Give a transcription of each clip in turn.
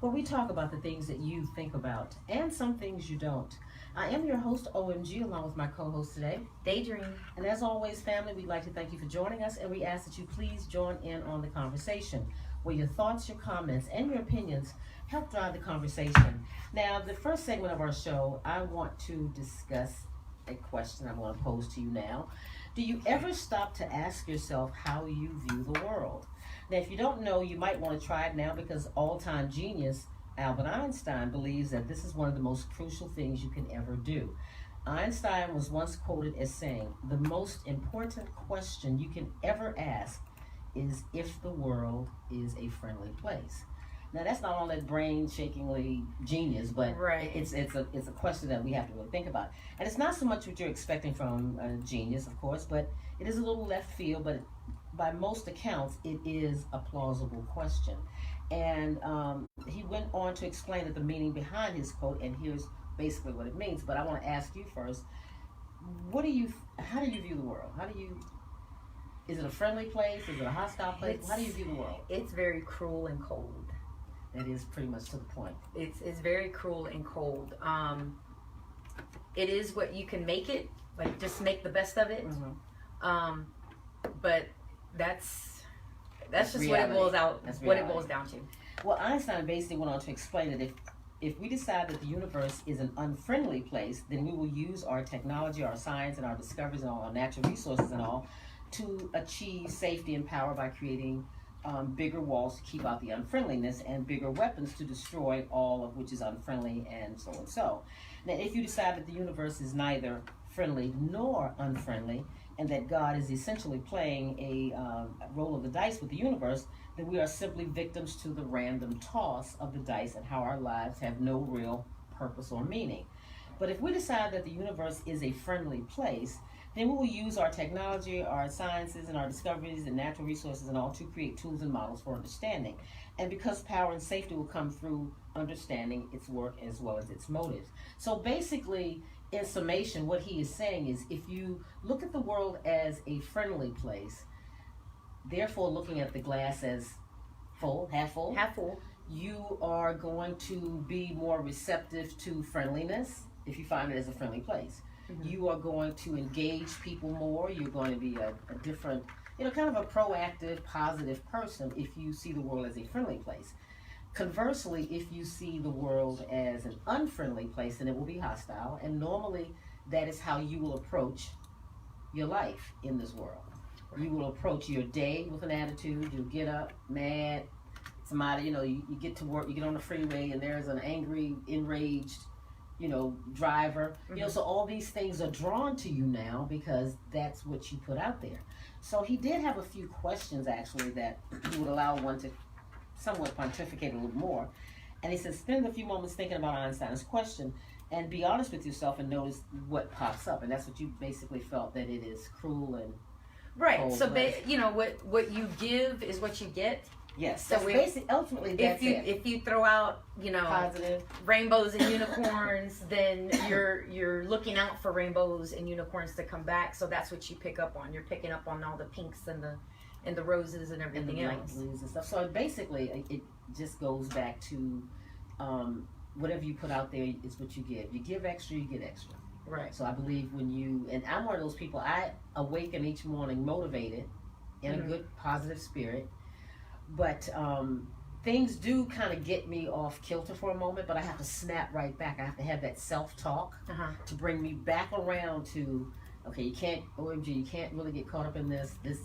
where we talk about the things that you think about and some things you don't. I am your host, OMG, along with my co-host today, Daydream. and as always, family, we'd like to thank you for joining us, and we ask that you please join in on the conversation, where your thoughts, your comments, and your opinions help drive the conversation. Now, the first segment of our show, I want to discuss a question I'm going to pose to you now. Do you ever stop to ask yourself how you view the world? Now, if you don't know, you might want to try it now, because all-time genius Albert Einstein believes that this is one of the most crucial things you can ever do. Einstein was once quoted as saying, "The most important question you can ever ask is if the world is a friendly place." Now, that's not all that brain-shakingly genius, but Right. it's a question that we have to really think about. And it's not so much what you're expecting from a genius, of course, but it is a little left field, but by most accounts, it is a plausible question. And he went on to explain that the meaning behind his quote, and here's basically what it means. But I want to ask you first: how do you view the world? Is it a friendly place? Is it a hostile place? How do you view the world? It's very cruel and cold. That is pretty much to the point. It's very cruel and cold. It is what you can make it, like just make the best of it. Mm-hmm. But that's just reality. what it boils out. That's what it reality. boils down to. Well, Einstein basically went on to explain that if we decide that the universe is an unfriendly place, then we will use our technology, our science, and our discoveries, and all our natural resources and all to achieve safety and power by creating bigger walls to keep out the unfriendliness, and bigger weapons to destroy all of which is unfriendly, and so and so. Now, if you decide that the universe is neither friendly nor unfriendly, and that God is essentially playing a roll of the dice with the universe, then we are simply victims to the random toss of the dice, and how our lives have no real purpose or meaning. But if we decide that the universe is a friendly place, then we will use our technology, our sciences, and our discoveries, and natural resources and all to create tools and models for understanding. And because power and safety will come through understanding its work as well as its motives. So basically, in summation, what he is saying is, if you look at the world as a friendly place, therefore looking at the glass as full, half full, you are going to be more receptive to friendliness if you find it as a friendly place. Mm-hmm. You are going to engage people more. You're going to be a different, kind of a proactive, positive person if you see the world as a friendly place. Conversely, if you see the world as an unfriendly place, then it will be hostile. And normally, that is how you will approach your life in this world. You will approach your day with an attitude. You'll get up mad. Somebody, you get to work, you get on the freeway, and there's an angry, enraged, driver. Mm-hmm. So all these things are drawn to you now because that's what you put out there. So he did have a few questions, actually, that he would allow one to somewhat pontificate a little more. And he said, spend a few moments thinking about Einstein's question and be honest with yourself and notice what pops up. And that's what you basically felt, that it is cruel and right. cold. So what you give is what you get. Yes. So that's basically, ultimately, that's if you throw out positive rainbows and unicorns, then you're looking out for rainbows and unicorns to come back. So that's what you pick up on. You're picking up on all the pinks and the roses and everything else. Blues and stuff. So basically, it just goes back to whatever you put out there is what you give. You give extra, you get extra. Right. So I believe and I'm one of those people, I awaken each morning motivated in a good, positive spirit. But things do kind of get me off kilter for a moment, but I have to snap right back. I have to have that self-talk to bring me back around to, okay, you can't really get caught up in this. This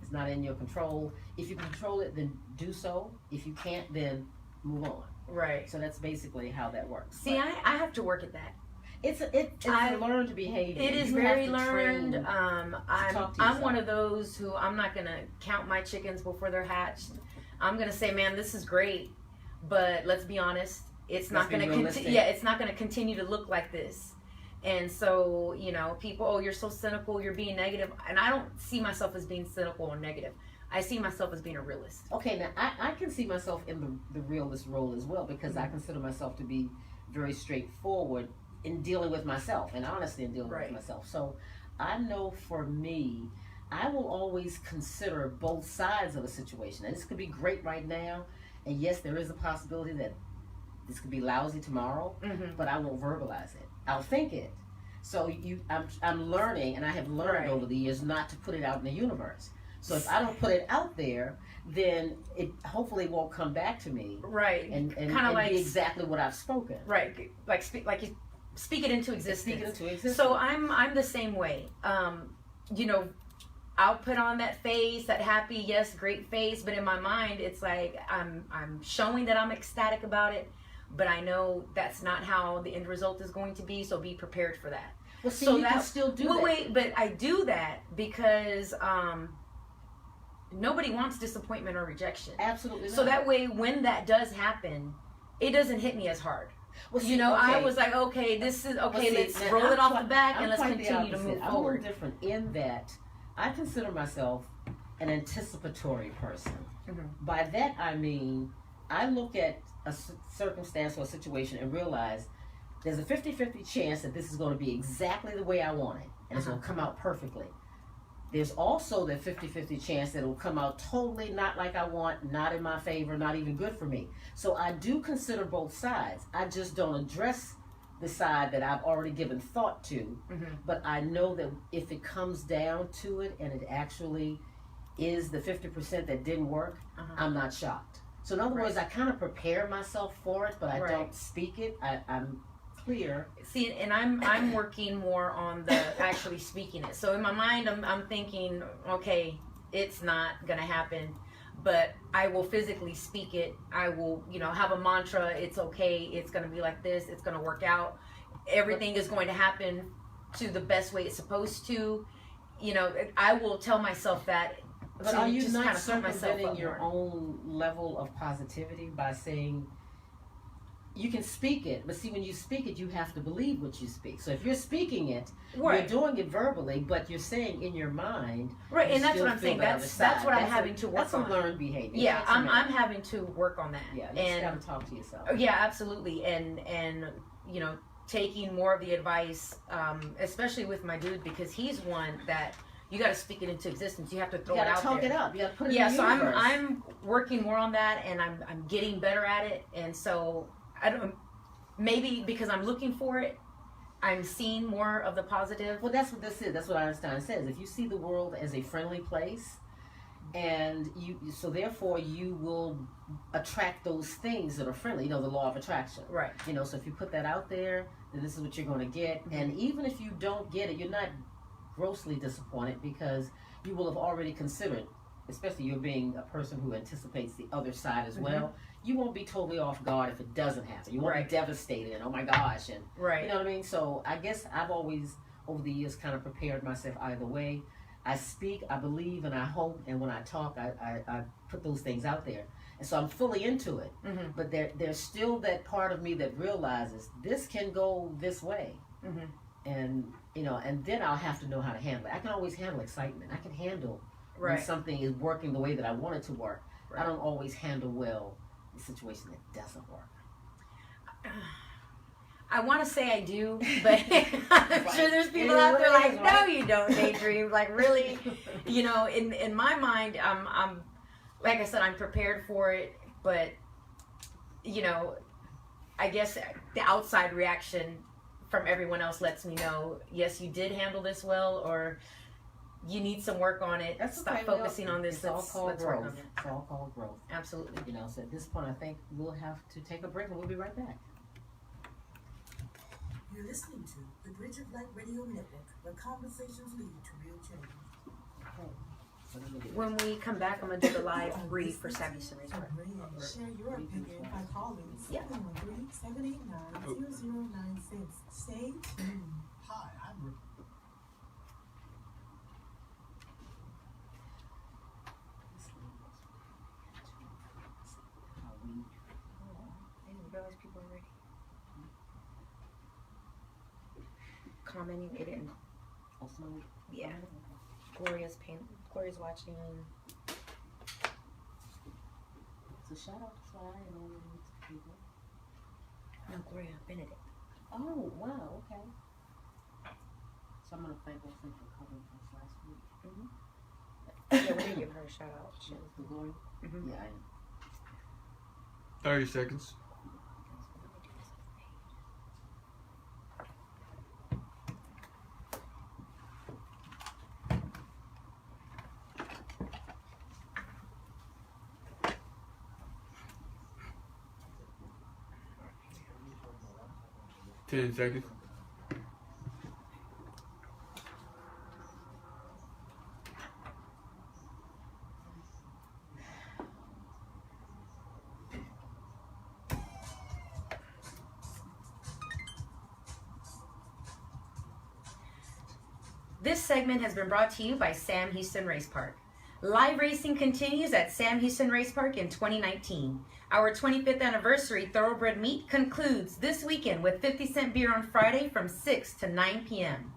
is not in your control. If you can control it, then do so. If you can't, then move on. Right. So that's basically how that works. See, I have to work at that. It's a learned behavior. It is very learned. I'm one of those who, I'm not going to count my chickens before they're hatched. I'm going to say, man, this is great, but let's be honest, it's not going to continue to look like this. And so, people, oh, you're so cynical, you're being negative. And I don't see myself as being cynical or negative. I see myself as being a realist. Okay, now I can see myself in the realist role as well, because I consider myself to be very straightforward in dealing with myself and honestly in dealing with myself. So I know for me, I will always consider both sides of a situation. And this could be great right now, and yes, there is a possibility that this could be lousy tomorrow, but I won't verbalize it. I'll think it. So I'm learning, and I have learned over the years not to put it out in the universe. So if I don't put it out there, then it hopefully won't come back to me. Right. And like, be exactly what I've spoken. Right. Like you speak it into existence. Speak it into existence. So I'm the same way. You know, I'll put on that face, that happy, yes, great face, but in my mind, it's like I'm showing that I'm ecstatic about it, but I know that's not how the end result is going to be. So be prepared for that. Well, see, so you can still do that. Wait, but I do that because nobody wants disappointment or rejection. Absolutely not. So that way, when that does happen, it doesn't hit me as hard. Well, see, I was like, okay, this is okay. Let's roll it off the back and let's continue to move forward. I'm a little different in that I consider myself an anticipatory person. By that I mean I look at a circumstance or a situation and realize there's a 50-50 chance that this is going to be exactly the way I want it, and it's going to come out perfectly. There's also the 50-50 chance that it will come out totally not like I want, not in my favor, not even good for me. So I do consider both sides. I just don't address the side that I've already given thought to, but I know that if it comes down to it and it actually is the 50% that didn't work, I'm not shocked. So in other words, I kind of prepare myself for it, but I don't speak it. I'm clear. See, and I'm working more on the actually speaking it. So in my mind, I'm thinking, okay, it's not gonna happen, but I will physically speak it. I will, have a mantra. It's okay. It's going to be like this. It's going to work out. Everything is going to happen to the best way it's supposed to. I will tell myself that. But are you not circumventing your own level of positivity by saying, you can speak it, but see, when you speak it, you have to believe what you speak. So if you're speaking it, you're doing it verbally, but you're saying in your mind, and that's what I'm saying. That's what I'm having to work on. That's a learned behavior. Yeah, I'm having to work on that. Yeah, you just gotta talk to yourself. Yeah, absolutely, and taking more of the advice, especially with my dude, because he's one that you got to speak it into existence. You have to throw it out there. You got to talk it up. You got to put it in the so universe. I'm working more on that, and I'm getting better at it, and so. Maybe because I'm looking for it, I'm seeing more of the positive. Well, that's what this is. That's what Einstein says. If you see the world as a friendly place, and so therefore you will attract those things that are friendly. The law of attraction. Right. So if you put that out there, then this is what you're going to get. And even if you don't get it, you're not grossly disappointed because you will have already considered. Especially you're being a person who anticipates the other side as well. You won't be totally off guard if it doesn't happen. You won't be devastated and oh my gosh, and you know what I mean. So I guess I've always over the years kind of prepared myself either way. I speak, I believe, and I hope, and when I talk, I put those things out there, and so I'm fully into it. But there's still that part of me that realizes this can go this way, and and then I'll have to know how to handle it. I can always handle excitement. I can handle. When something is working the way that I want it to work. I don't always handle well the situation that doesn't work. I want to say I do, but I'm sure there's people out there like, no, you don't, Daydream. Like, really, in my mind, I'm like I said, I'm prepared for it, but I guess the outside reaction from everyone else lets me know, yes, you did handle this well, or you need some work on it. Stop focusing on this. It's all called growth. It's all called growth. Absolutely. So at this point, I think we'll have to take a break and we'll be right back. You're listening to the Bridge of Light Radio Network, where conversations lead to real change. When we come back, I'm going to do the live read for Savvy Series. Share your opinion by calling 713-789-0096. Stay tuned. Hi, I'm Realize people are ready. Commenting, it didn't. Yeah. Gloria's watching. So shout out to Sly and all these people. No, Gloria Benedict. Oh, wow, okay. So I'm going to thank those things for covering us last week. Yeah, we didn't give her a shout out. She was the Gloria? Yeah, I am. 30 seconds. 10 seconds. This segment has been brought to you by Sam Houston Race Park. Live racing continues at Sam Houston Race Park in 2019. Our 25th anniversary Thoroughbred Meet concludes this weekend with 50 cent beer on Friday from 6 to 9 p.m.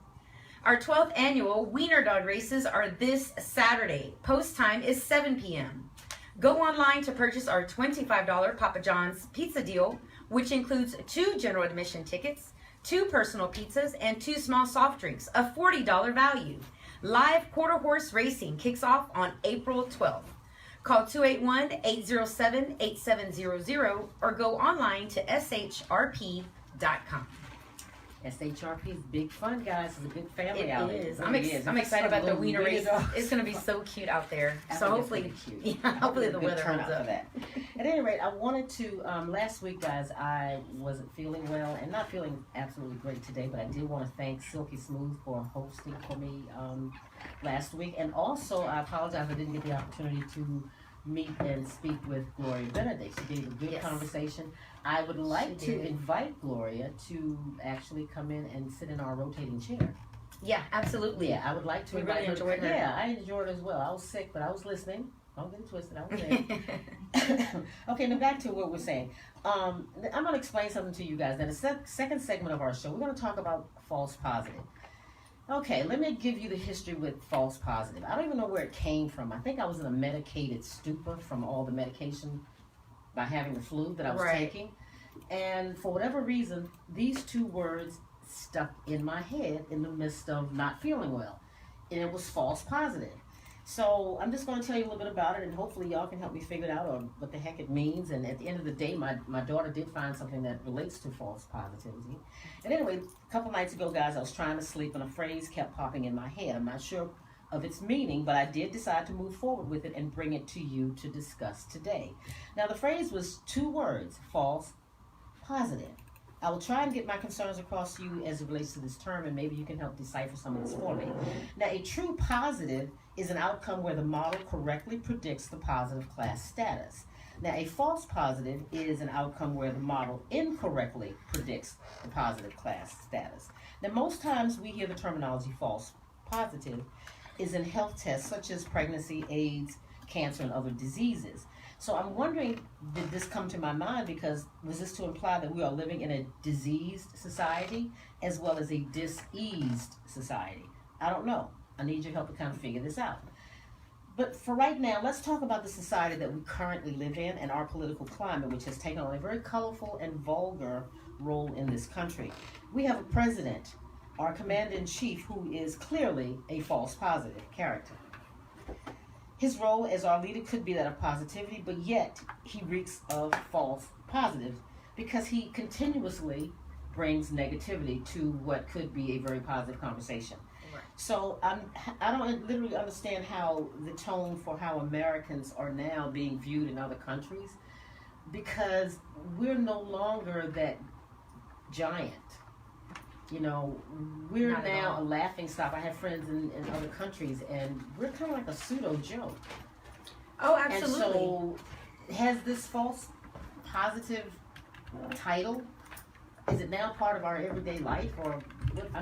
Our 12th annual Wiener Dog races are this Saturday. Post time is 7 p.m. Go online to purchase our $25 Papa John's pizza deal, which includes 2 general admission tickets, 2 personal pizzas, and 2 small soft drinks, a $40 value. Live quarter horse racing kicks off on April 12th. Call 281-807-8700 or go online to SHRP.com. SHRP is big fun, guys. It's a big family out there. It is. I'm excited about the Wiener race. It's going to be so cute out there. So hopefully, hopefully the weather holds up. At any rate, I wanted to, last week, guys, I wasn't feeling well and not feeling absolutely great today, but I did want to thank Silky Smooth for hosting for me last week. And also, I apologize I didn't get the opportunity to meet and speak with Gloria Benedict. She gave a good conversation. I would like to invite Gloria to actually come in and sit in our rotating chair. Yeah, absolutely. Yeah, I would like to invite her. Yeah, I enjoyed it as well. I was sick, but I was listening. Don't get it twisted. I was there. Okay, now back to what we're saying. I'm going to explain something to you guys. In the second segment of our show, we're going to talk about false positive. Okay, let me give you the history with false positive. I don't even know where it came from. I think I was in a medicated stupor from all the medication by having the flu that I was taking. And for whatever reason, these 2 words stuck in my head in the midst of not feeling well. And it was false positive. So I'm just going to tell you a little bit about it, and hopefully y'all can help me figure it out or what the heck it means. And at the end of the day, my daughter did find something that relates to false positivity. And anyway, a couple nights ago, guys, I was trying to sleep and a phrase kept popping in my head. I'm not sure of its meaning, but I did decide to move forward with it and bring it to you to discuss today. Now, the phrase was 2 words, false positive. I will try and get my concerns across to you as it relates to this term, and maybe you can help decipher some of this for me. Now, a true positive is an outcome where the model correctly predicts the positive class status. Now, a false positive is an outcome where the model incorrectly predicts the positive class status. Now, most times we hear the terminology false positive is in health tests such as pregnancy, AIDS, cancer, and other diseases. So I'm wondering, did this come to my mind because was this to imply that we are living in a diseased society as well as a diseased society? I don't know. I need your help to kind of figure this out. But for right now, let's talk about the society that we currently live in and our political climate, which has taken on a very colorful and vulgar role in this country. We have a president, our commander-in-chief, who is clearly a false positive character. His role as our leader could be that of positivity, but yet he reeks of false positives because he continuously brings negativity to what could be a very positive conversation. Right. So I don't literally understand how the tone for how Americans are now being viewed in other countries, because we're no longer that giant. You know, we're now a laughing stock. I have friends in other countries, and we're kind of like a pseudo joke. Oh, absolutely. And so, has this false positive title, is it now part of our everyday life, or what? I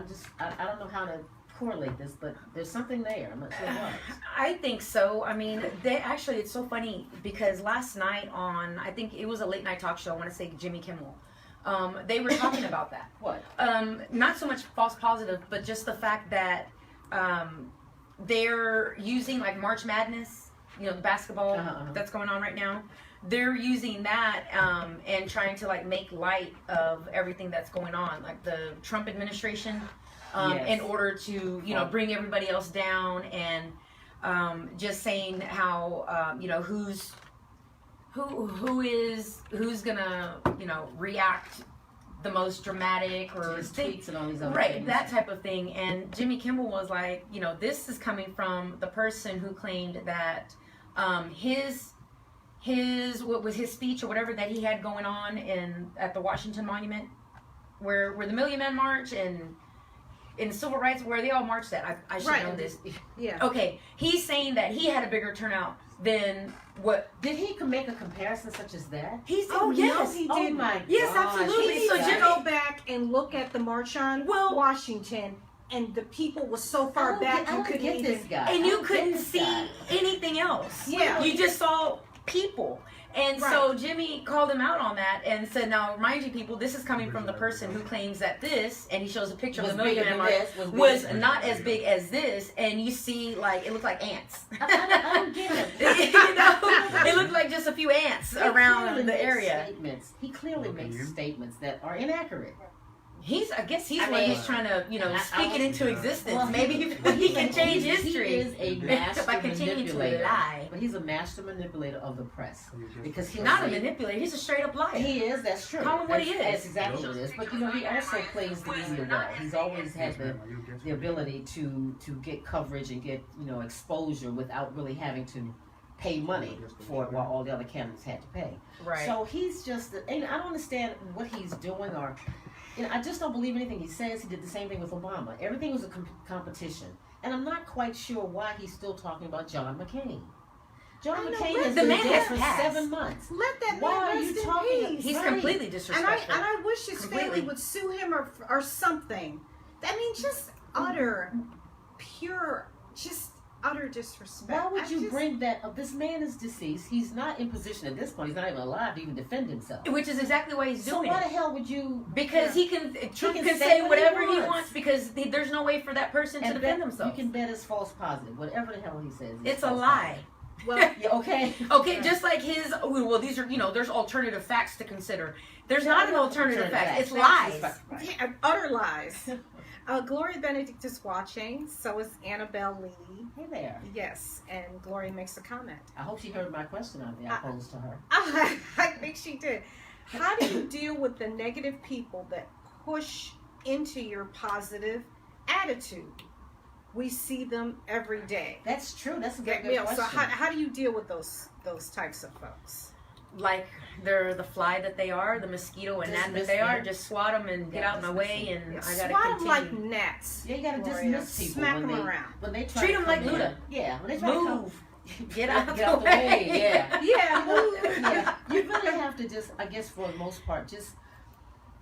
don't know how to correlate this, but there's something there. I'm not sure what. I think so. I mean, it's so funny because last night on, I think it was a late night talk show. I want to say Jimmy Kimmel. They were talking about that. What? Not so much false positive, but just the fact that they're using like March Madness, you know, the basketball that's going on right now. They're using that and trying to like make light of everything that's going on, like the Trump administration, in order to, you know, bring everybody else down and just saying how, you know, who's gonna, you know, react the most dramatic or tweets and all these other right things. That type of thing. And Jimmy Kimmel was like, you know, this is coming from the person who claimed that his what was his speech or whatever that he had going on at the Washington Monument where the Million Man March and in civil rights, where they all marched at. I should know this. Yeah. Okay, he's saying that he had a bigger turnout than what. Did he make a comparison such as that? He's yes, he Oh did. my Yes, gosh. absolutely. He So needs to Jimmy- go back and look at the March on Well- Washington, and the people was so far back I you don't couldn't get even. this guy. and I you don't couldn't get this see guy. anything else. Yeah. You just saw people. And so Jimmy called him out on that and said, now, mind you, people, this is coming from the person who claims that this, and he shows a picture of Was the Million bigger Man than March, this, was bigger. not as big as this, and you see, like, it looked like ants. I don't get it. You know, it looked like just a few ants He clearly around the makes area. He clearly makes statements that are inaccurate. I guess he's I what mean, he's trying to, speak it into existence. Well, Maybe he can change history. He is a master by continuing to manipulator. lie. But he's a master manipulator of the press. Because he's Not a manipulator. He's a straight up liar. He is, that's true. Call him what he is. That's exactly what it is. But he also plays the media well. He's always had the ability to get coverage and get, exposure without really having to pay money for it while all the other candidates had to pay. Right. So he's just, and I don't understand what he's doing or, I just don't believe anything he says. He did the same thing with Obama. Everything was a competition. And I'm not quite sure why he's still talking about John McCain. John McCain has the been man dead has for passed. 7 months. Let that Why are man you rest in talking- peace. He's Right. completely And disrespectful. I wish his Completely. family would sue him or something. I mean, just utter, pure, just utter disrespect. Why would you bring that up? This man is deceased. He's not in position at this point. He's not even alive to even defend himself. Which is exactly why he's So doing why it. the hell would you? Because Trump can can say say what he whatever he wants. wants because there's no way for that person to And defend bet, himself. you can bet it's false positive. Whatever the hell he says. It's a false lie. Well, positive. Yeah, okay. Okay, just like his. Well, these are there's alternative facts to consider. There's not an alternative fact. It's lies. yeah, utter lies. Gloria Benedict is watching. So is Annabelle Lee. Hey there. Yes, and Gloria makes a comment. I hope she heard my question out there. I posed to her. I think she did. How do you deal with the negative people that push into your positive attitude? We see them every day. That's true. That's a good question. So how do you deal with those types of folks? Like they're the fly that they are, the mosquito and gnat that they are. Just swat them and get out of my way, and I gotta swat them continue. like gnats. Yeah, you gotta Gloria. dismiss people. Smack when them they, around. When they try Treat to them come like in. Luda. Yeah, when they try to Move. come. Get out Get out the way. Yeah. Yeah, move. Yeah, you really have to just, I guess for the most part,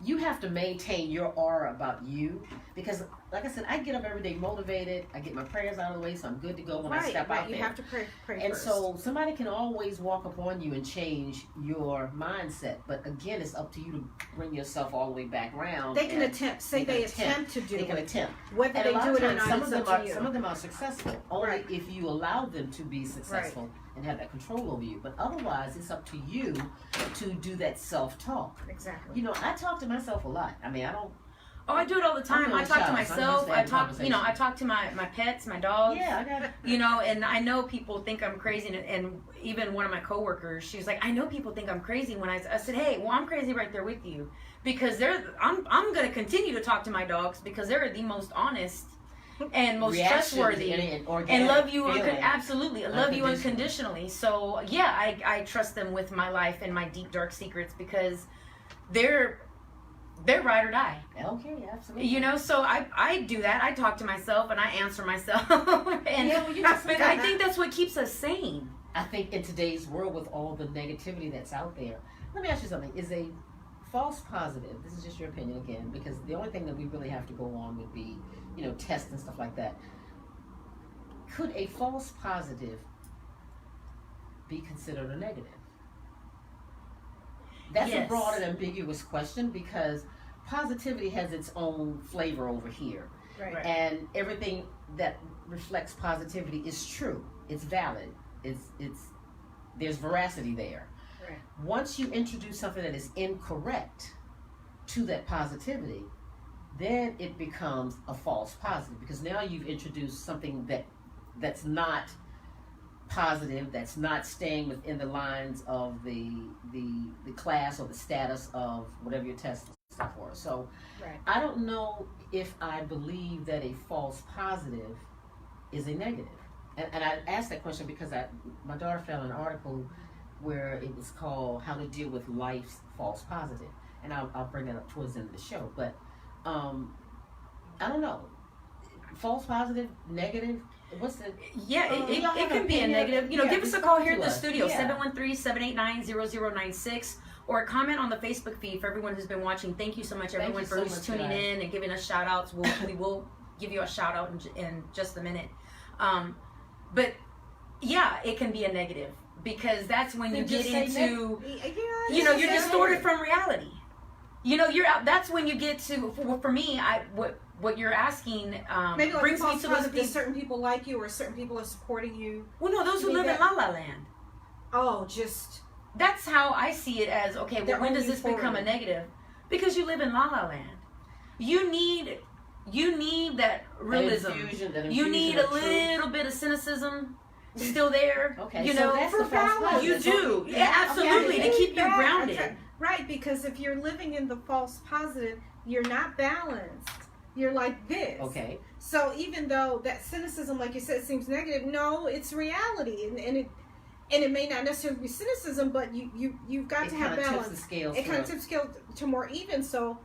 you have to maintain your aura about you because, like I said, I get up every day motivated. I get my prayers out of the way, so I'm good to go when I step out You there. have to pray And first. so somebody can always walk upon you and change your mindset, but again, it's up to you to bring yourself all the way back around. they can and attempt. Say they attempt to do They can it. attempt. Whether And they a lot do of it or times, not, some it's of up them to are you. some of them are successful only Right. if you allow them to be successful and have that control over you. But otherwise, it's up to you to do that self-talk. Exactly. You know, I talk to myself a lot. I mean, I don't. Oh, I do it all the time. I'm I talk to child, so I'm myself. used to I having talk, conversation. I talk to my pets, my dogs. Yeah, I got it. And I know people think I'm crazy, and even one of my coworkers, she's like, I know people think I'm crazy when I said, hey, well, I'm crazy right there with you because I'm going to continue to talk to my dogs because they're the most honest and most Reactions trustworthy and and love you feeling. absolutely love you unconditionally. So yeah, I trust them with my life and my deep dark secrets because they're ride or die. Okay, absolutely. So I do that. I talk to myself and I answer myself. And Yeah, well, you just but I think that's what keeps us sane. I think in today's world with all the negativity that's out there, let me ask you something. Is a false positive, this is just your opinion again, because the only thing that we really have to go on would be, tests and stuff like that. Could a false positive be considered a negative? That's Yes. a broad and ambiguous question because positivity has its own flavor over here. Right. And everything that reflects positivity is true. It's valid. It's there's veracity there. Right. Once you introduce something that is incorrect to that positivity, then it becomes a false positive because now you've introduced something that's not positive, that's not staying within the lines of the class or the status of whatever your test is for. So Right. I don't know if I believe that a false positive is a negative. And I asked that question because my daughter found an article where it was called How to Deal with Life's False Positive. and I'll bring that up towards the end of the show. But I don't know. False positive, negative. What's the? Yeah, it can be a negative. Give us a call here at the studio, 713-789-0096, or comment on the Facebook feed for everyone who's been watching. Thank you so much, everyone, for who's tuning in and giving us shout outs. We will give you a shout out in just a minute. But yeah, it can be a negative, because that's when you get into, you're distorted from reality. That's when you get to, for me, what you're asking maybe like brings me to those certain people like you, or certain people are supporting you. Well, no, those who live in La La Land. Oh, just. That's how I see it as, okay, well, when does this become a negative? Because you live in La La Land. You need that realism. You need a little bit of cynicism still there. Okay, so that's the false you do. Yeah, absolutely, to keep you grounded. Okay. Right, because if you're living in the false positive, you're not balanced. You're like this. Okay. So even though that cynicism, like you said, seems negative, no, it's reality, and it may not necessarily be cynicism, but you've got to have balance. It kind of tips the scale to more even. So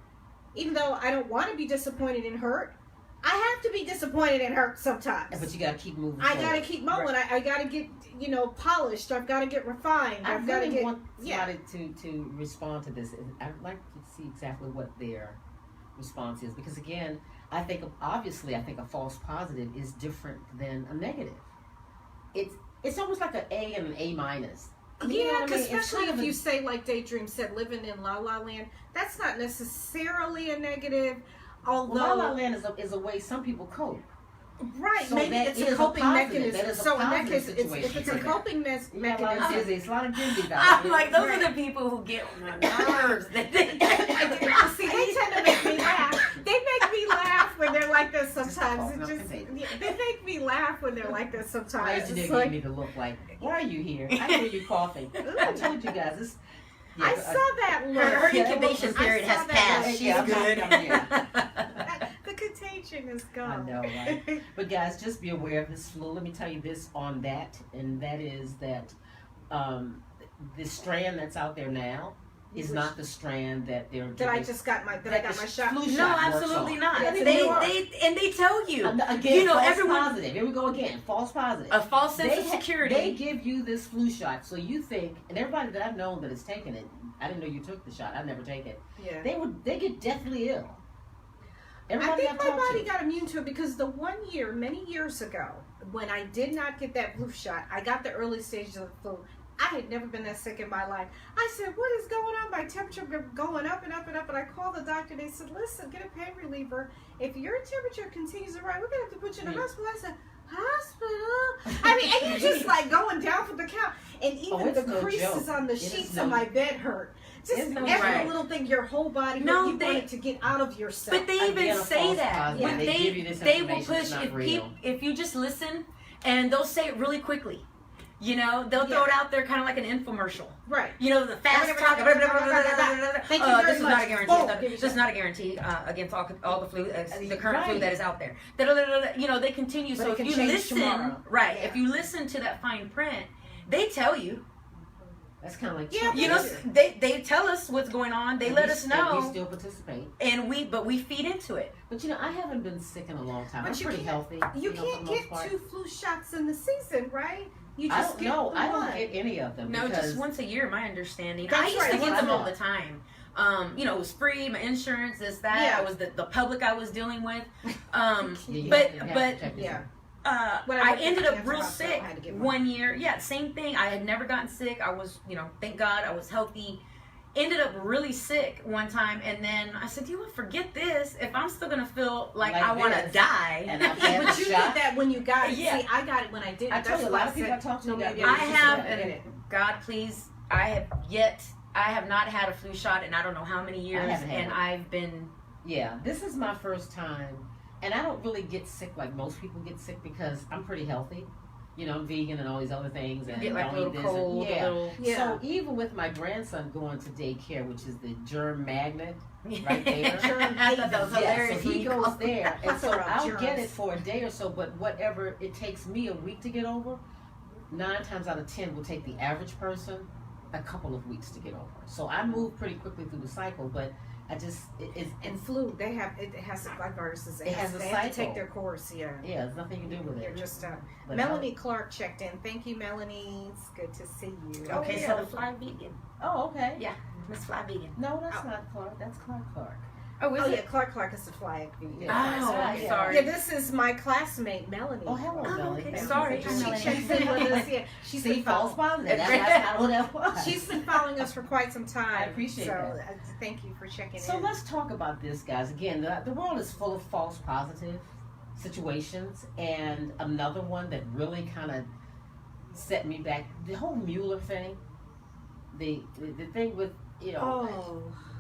even though I don't want to be disappointed and hurt, I have to be disappointed and hurt sometimes. But you got to keep moving. I got to keep moving. Right. I got to get polished. I've got to get refined. I've got to get. Want somebody to respond to this. I'd like to see exactly what their response is, because again, I think a false positive is different than a negative. It's almost like an A and an A minus. Especially if you say, like Daydream said, living in La La Land, that's not necessarily a negative. Although La La Land is a way some people cope. Right, so maybe it's a coping mechanism. So in that case, if it's a coping mechanism, it's a lot of I'm like, those are the people who get on my nerves. See, they tend to make me laugh. They make me laugh when they're like this sometimes. They make me laugh when they're like this sometimes. It's like, you need to look like, why are you here? I hear you coughing. I told you guys this. Yeah, I saw that look. Her incubation period has passed. She's good. The contagion is gone. I know, right? But guys, just be aware of this flu. Let me tell you this on that, and that is that the strand that's out there now is not the strand that they're giving. I got my shot. No, absolutely not. They tell you. Again, false positive. Here we go again. False positive. A false sense of security. They give you this flu shot, so you think, and everybody that I've known that has taken it, I didn't know you took the shot. I've never taken it. Yeah. They get deathly ill. I think my body got immune to it, because the one year, many years ago, when I did not get that flu shot, I got the early stages of the flu. I had never been that sick in my life. I said, what is going on? My temperature going up and up and up. And I called the doctor. They said, listen, get a pain reliever. If your temperature continues to rise, we're going to have to put you in the hospital. I said, hospital? I mean, and you're just like going down from the couch. And even the creases on the sheets of my bed hurt. Just every little thing, your whole body, you wanted to get out of yourself. But they even say that. Yeah. They will push, if you just listen, and they'll say it really quickly. They'll throw it out there kind of like an infomercial. Right. The fast talk. Thank you very this much. Is not a guarantee. This is not a guarantee against all the flu, the current flu that is out there. They continue. But so if you listen, if you listen to that fine print, they tell you. That's kind of like they tell us what's going on. They let us know. We still participate, and we feed into it. But I haven't been sick in a long time. I'm pretty healthy. You can't get 2 flu shots in the season, right? You just I don't get any of them. No, just once a year. My understanding. I used to get them all the time. It was free. My insurance, this, that. Yeah. I was the public I was dealing with. I ended up real sick one year. Yeah, same thing. I had never gotten sick. I was, thank God I was healthy. Ended up really sick one time, and then I said, "You forget this. If I'm still gonna feel like I want to die." But you did that when you got it. Yeah. See, I got it when I didn't. I told you, a lot of people I talked to. I have, and God, please, I have not had a flu shot in I don't know how many years, and I've been. Yeah, this is my first time, and I don't really get sick like most people get sick because I'm pretty healthy. I'm vegan and all these other things, and get like a little cold. So even with my grandson going to daycare, which is the germ magnet, right there. I thought that was hilarious. So he goes there, and so I'll get it for a day or so. But whatever it takes me a week to get over, 9 times out of 10 will take the average person a couple of weeks to get over. So I moved pretty quickly through the cycle, but I just and flu. It has like viruses. It has a they cycle. have to take their course. Yeah. Yeah, there's nothing you can do with They're it. just But Melanie Clark checked in. Thank you, Melanie. It's good to see you. Okay, yeah. so the Fly Vegan. Oh, okay. Yeah, Miss Fly Vegan. No, that's not Clark. That's Clark. Oh, is Oh it? yeah, Clark is the fly vegan. Yeah. Oh, Yeah. I'm Yeah. sorry. Yeah, this is my classmate Melanie. Oh, hello, Melanie. okay. Thank you Sorry. for Hi, She joining. Melanie. checks in with us. Yeah, she's See, been false following. positive. That's not what that was. She's been following us for quite some time. I appreciate so, that. Thank you for checking So in. let's talk about this, guys. Again, the world is full of false positive situations, and another one that really kind of set me back. The whole Mueller thing, the thing with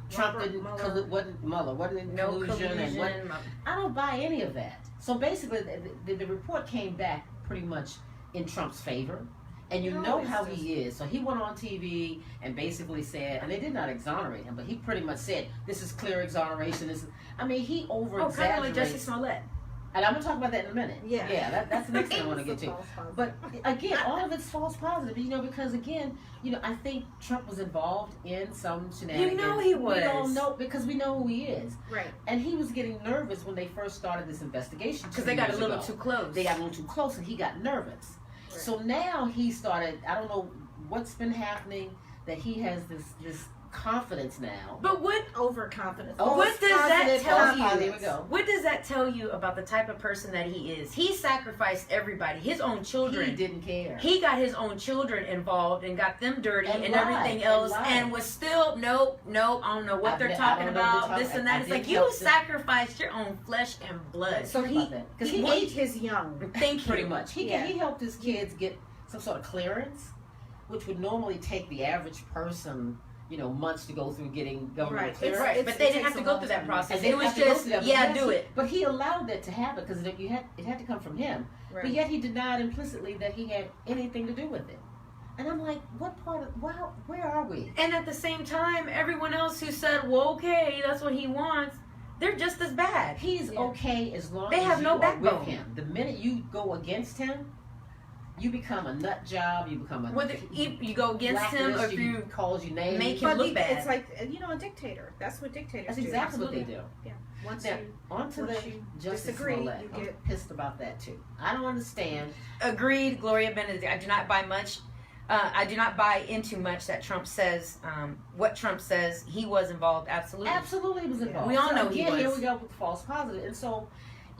Trump didn't Mueller, what did No collusion and what? collusion. I don't buy any of that. So basically, the report came back pretty much in Trump's favor. And you know how he is. So he went on TV and basically said, and they did not exonerate him, but he pretty much said, this is clear exoneration. He over-exaggerates. Kind of like Jussie Smollett. And I'm going to talk about that in a minute. Yeah. That's the next thing I want to get to. False positive. But again, all of it's false positive, because again, I think Trump was involved in some shenanigans. You know he was. We don't know, because we know who he is. Right. And he was getting nervous when they first started this investigation. Because they got a little too close. They got a little too close, and he got nervous. Right. So now he started, I don't know what's been happening, that he has this confidence now. But what Overconfidence. What does that tell you? There we go. What does that tell you about the type of person that he is? He sacrificed everybody, his own children. He didn't care. He got his own children involved and got them dirty and lied, everything else, lied. and was still nope. I don't know what they're talking about. This and that. It's like you sacrificed your own flesh and blood. So because he ate his young. Thank you. pretty much. He helped his kids get some sort of clearance, which would normally take the average person, months to go through getting government clearance. Right, but they didn't have to go through that process. And It was just, do it. But he allowed that to happen because it had to come from him. Right. But yet he denied implicitly that he had anything to do with it. And I'm like, where are we? And at the same time, everyone else who said, well, okay, that's what he wants, they're just as bad. He's okay as long They as have you no are backbone. with him. The minute you go against him, you become a nut job. You become a Whether you go against him or if you calls you names, make him look bad. It's like a dictator. That's what dictators that's do. exactly what they do. Yeah. Once Now, you onto once the you Justice disagree, Smollett. you I'm get- pissed about that too. I don't understand. Agreed, Gloria Benedict. I do not buy much. I do not buy into much that Trump says. What Trump says, he was involved. Absolutely. Absolutely, he was involved. We all know he again, was. Here we go with false positive, and so,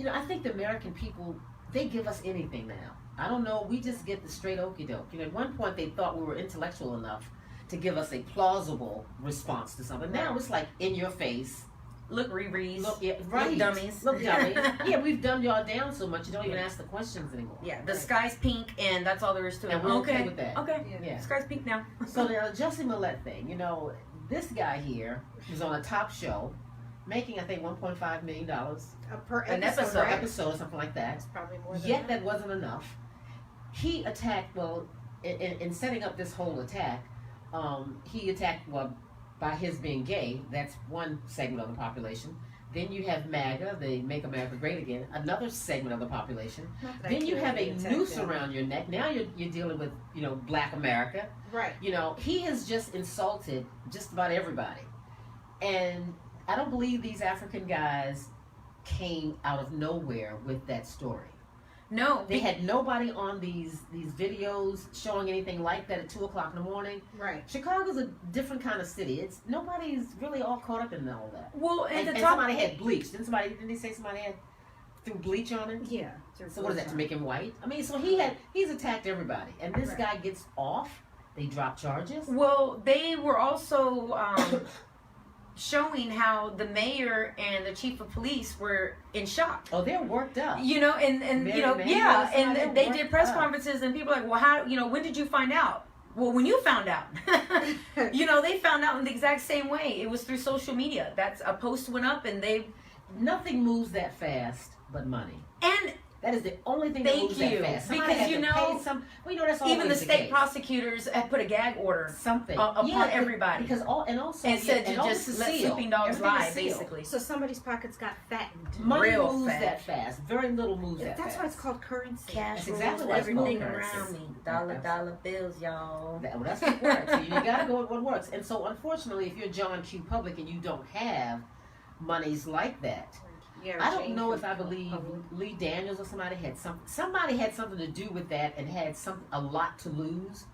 I think the American people, they give us anything now. I don't know. We just get the straight okie doke. At one point they thought we were intellectual enough to give us a plausible response to something. Now it's like in your face. Look, Riri's. Look, yeah, right. Look, dummies. Look, dummies. Yeah, we've dumbed y'all down so much you don't even ask the questions anymore. Yeah, the sky's pink, and that's all there is to it. And we're okay with that. Okay. Yeah. Sky's pink now. So the Jussie Smollett thing, this guy here was on a top show, making I think $1.5 million per An episode. episode. Right? or something like that. That's probably more than Yet that wasn't enough. He attacked, in setting up this whole attack, he attacked, by his being gay. That's one segment of the population. Then you have MAGA, the Make America Great Again, another segment of the population. Then you have a noose around your neck. Now you're dealing with, Black America. Right. He has just insulted just about everybody. And I don't believe these African guys came out of nowhere with that story. No. They had nobody on these videos showing anything like that at 2:00 in the morning. Right. Chicago's a different kind of city. Nobody's really all caught up in all that. Well, And somebody had bleach. Didn't they say somebody had threw bleach on it? Yeah. So what is that, to make him white? I mean, so he's attacked everybody. And this guy gets off. They drop charges. Well, they were also showing how the mayor and the chief of police were in shock. Oh, they're worked up. And Mary Mann, yeah, they're and they worked did press up. conferences, and people are like, well, how, when did you find out? Well, when you found out. They found out in the exact same way. It was through social media. That's a post went up, and Nothing moves that fast but money. and That is the only thing that moves that fast. Somebody because had to pay some, well, you know, that's even the case. state prosecutors have put a gag order something upon everybody because also said to just let sleeping dogs lie, basically. So somebody's pockets got fattened. Money Real moves fast. that fast. Very little moves that That's fast. why it's called currency. Cash That's rules exactly why it's called everything currency. around me. Dollar bills, y'all. Well, that's what works. You gotta go with what works. And so, unfortunately, if you're John Q. Public and you don't have monies like that, Yeah, I don't know if I believe Lee Daniels or somebody had something to do with that and had a lot to lose.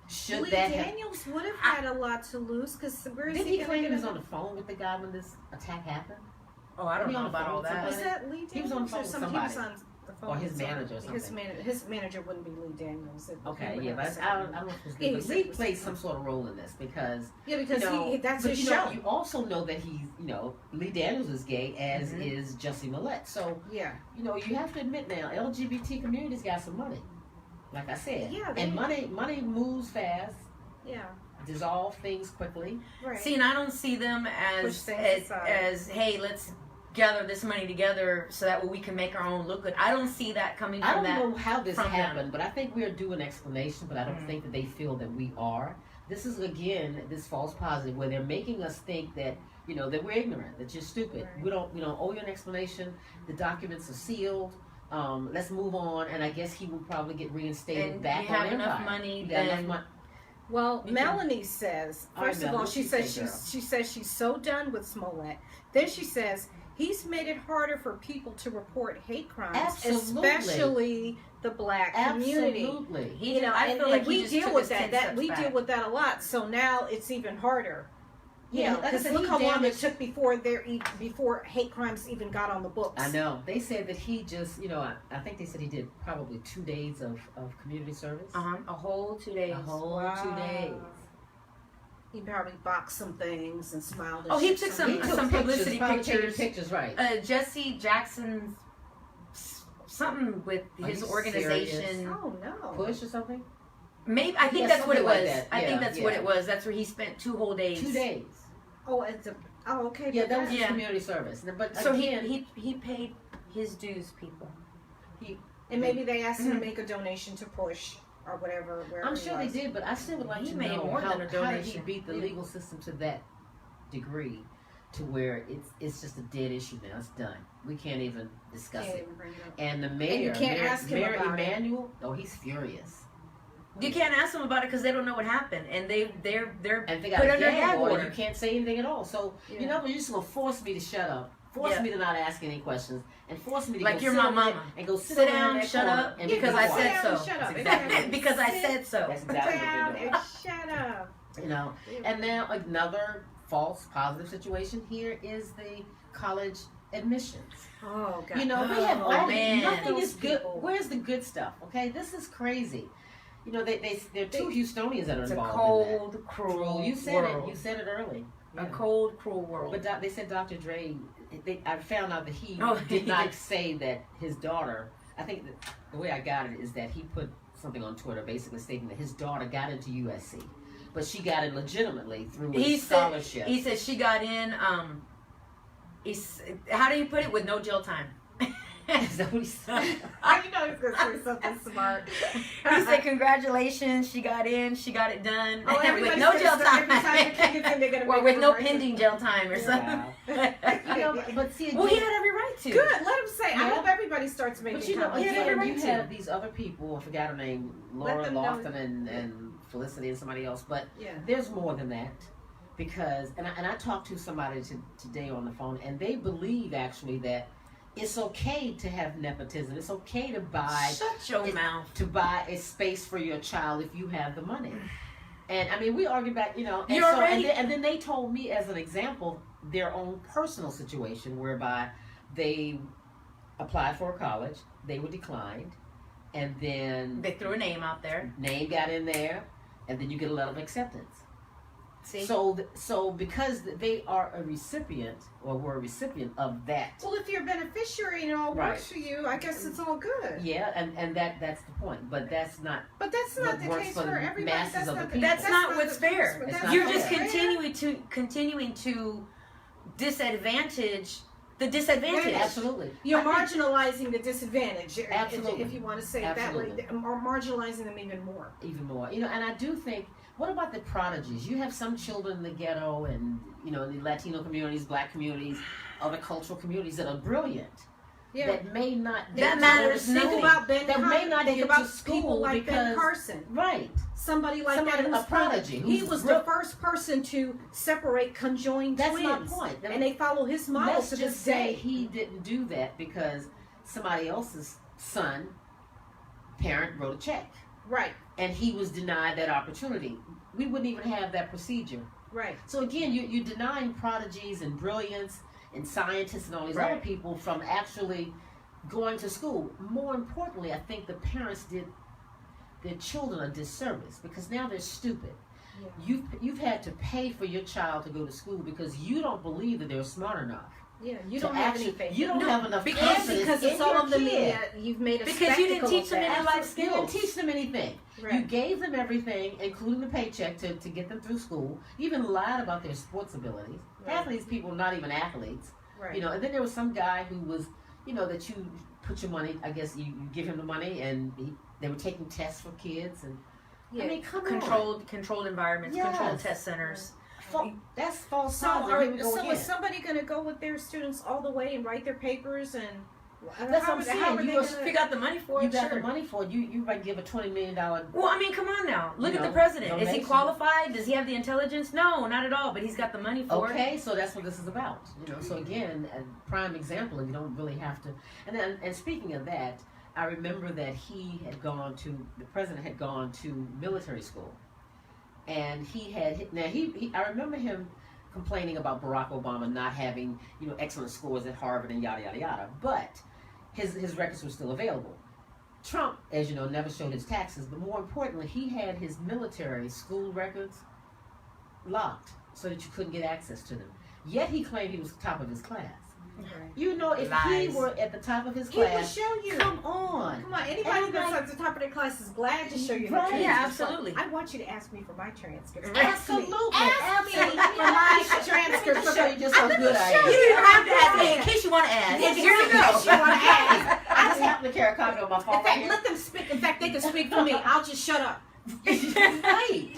Should Lee that Daniels would have had a lot to lose because did he claim he was on the phone with the guy when this attack happened? Oh, I don't know about all Was that. that Lee Daniels? He was on the phone with somebody. He was on the phone Or his with manager or somebody. His manager wouldn't be Lee Daniels. Okay, yeah, but I don't know if it was Lee played some sort of role in this because that's his show. You also know that he's Lee Daniels is gay, as is Jussie Millette. So you have to admit now, LGBT community's got some money. Like I said, and money moves fast. Yeah. Dissolve things quickly. Right. See, and I don't see them as hey, let's gather this money together so that way we can make our own look good. I don't see that coming from that. I don't know how this happened, but I think we are due an explanation, but I don't think that they feel that we are. This is, again, this false positive where they're making us think that, that we're ignorant, that you're stupid. Right. We don't owe you an explanation. The documents are sealed. Let's move on, and I guess he will probably get reinstated and back you on have enough money. Well, Melanie says, first of all, she says she's so done with Smollett. Then she says he's made it harder for people to report hate crimes, especially the black community. Absolutely. I feel like we deal with that. We deal with that a lot. So now it's even harder. Because look how long it took before hate crimes even got on the books. I know. They said that he just, I think they said he did probably 2 days of community service. A whole 2 days. A whole 2 days. He probably boxed some things and smiled. Oh, he took some publicity pictures. Pictures, right? Jesse Jackson, something with his organization. Serious? Oh no, Push or something. Maybe I think that's what it was. I think that's what it was. That's where he spent 2 whole days. 2 days. Oh, okay. Yeah, that was his community service. But so again, he paid his dues, people. And maybe they asked him to make a donation to Push or whatever. I'm sure they did, but I still would like to know how did he beat the legal system to that degree, to where it's just a dead issue now. It's done. We can't even discuss it. And the mayor, Mayor Emanuel, he's furious. You can't ask them about it because they don't know what happened, and they're and they got put a under gag order. order. You can't say anything at all. So you're just gonna force me to shut up, force me to not ask any questions, and force me to like go you're sit my over mama and go sit down, shut up, and because I said so. Shut up. Exactly. Because I said so. That's exactly what they're doing. Shut up. And now another false positive situation here is the college admissions. Oh God. We have nothing is good. People. Where's the good stuff? Okay, this is crazy. There are 2 Houstonians that are involved in that. It's a cold, cruel You said world. it. You said it early. A cold, cruel world. But they said Dr. Dre. I found out that he did not say that his daughter. I think the way I got it is that he put something on Twitter, basically stating that his daughter got into USC, but she got in legitimately through a scholarship. He said she got in. How do you put it? With no jail time. Is that what he said? I know he's going to say something smart. He said, congratulations, she got in, she got it done. With no jail time. Or with no pending jail time or something. But see, again, well, he had every right to. Good, let him say. I hope everybody starts making But he had every right you to. have these other people, I forgot her name, Laura Lofton and Felicity and somebody else, but there's more than that. Because, and I talked to somebody today on the phone, and they believe actually that it's okay to have nepotism. It's okay to buy. Shut your mouth. To buy a space for your child if you have the money. And I mean, we argue about, and then they told me as an example their own personal situation whereby they applied for a college, they were declined, and then they threw a name out there. Name got in there, and then you get a letter of acceptance. See? So because they are a recipient, or were a recipient of that. Well, if you're a beneficiary and it all works for you, I guess it's all good. Yeah, and that's the point. But that's not. But that's not the case for everybody. That's not what's fair. You're just continuing continuing to disadvantage the disadvantage. Absolutely. You're marginalizing the disadvantage. Absolutely. If you want to say it that way, or marginalizing them even more. Even more. And I do think, what about the prodigies? You have some children in the ghetto and, in the Latino communities, black communities, other cultural communities that are brilliant. Yeah. That may not that matters. Think about Ben that may not think get about to school people like because, Ben Carson. Right. Somebody like that who's a prodigy. He was the first person to separate conjoined That's twins. my point. And they follow his model Let's to just this say day. he didn't do that because somebody else's parent wrote a check. Right. And he was denied that opportunity. We wouldn't even have that procedure. Right. So again, you're denying prodigies and brilliance and scientists and all these other people from actually going to school. More importantly, I think the parents did their children a disservice because now they're stupid. Yeah. You've had to pay for your child to go to school because you don't believe that they're smart enough. Yeah, you don't have any faith. You don't have enough confidence because it's all of the media. You've made a because you didn't teach them any life skills. You didn't teach them anything. Right. You gave them everything, including the paycheck to get them through school. You even lied about their sports abilities. Right. Half of these people are not even athletes. Right. And then there was some guy who was, that you put your money, I guess you give him the money and they were taking tests for kids and yeah. I mean, come controlled on. Controlled environments, Yes. controlled test centers. That's false. So is somebody going to go with their students all the way and write their papers and? That's what I'm saying. You got the money for it. You got the money for it. You might give a $20 million. Well, I mean, come on now. Look at the president. Is he qualified? Does he have the intelligence? No, not at all. But he's got the money for it. Okay, so that's what this is about. So again, a prime example. You don't really have to. And speaking of that, I remember that the president had gone to military school, and I remember him complaining about Barack Obama not having excellent scores at Harvard and yada yada yada, but his records were still available. Trump, as you know, never showed his taxes, but more importantly, he had his military school records locked so that you couldn't get access to them. Yet he claimed he was top of his class. Right. If he were at the top of his class, he would show you. Come on. Anybody that's at the top of their class is glad to show you. Right. Yeah, absolutely. I want you to ask me for my transcripts. Absolutely. Ask me for my transcripts. I'll show you just how good I am. You don't even have to ask me in case you want to ask. Yes, Here you in case you go. want to ask. I just happen to carry a copy on my phone. In fact, let them speak. In fact, they can speak for me. I'll just shut up. Right.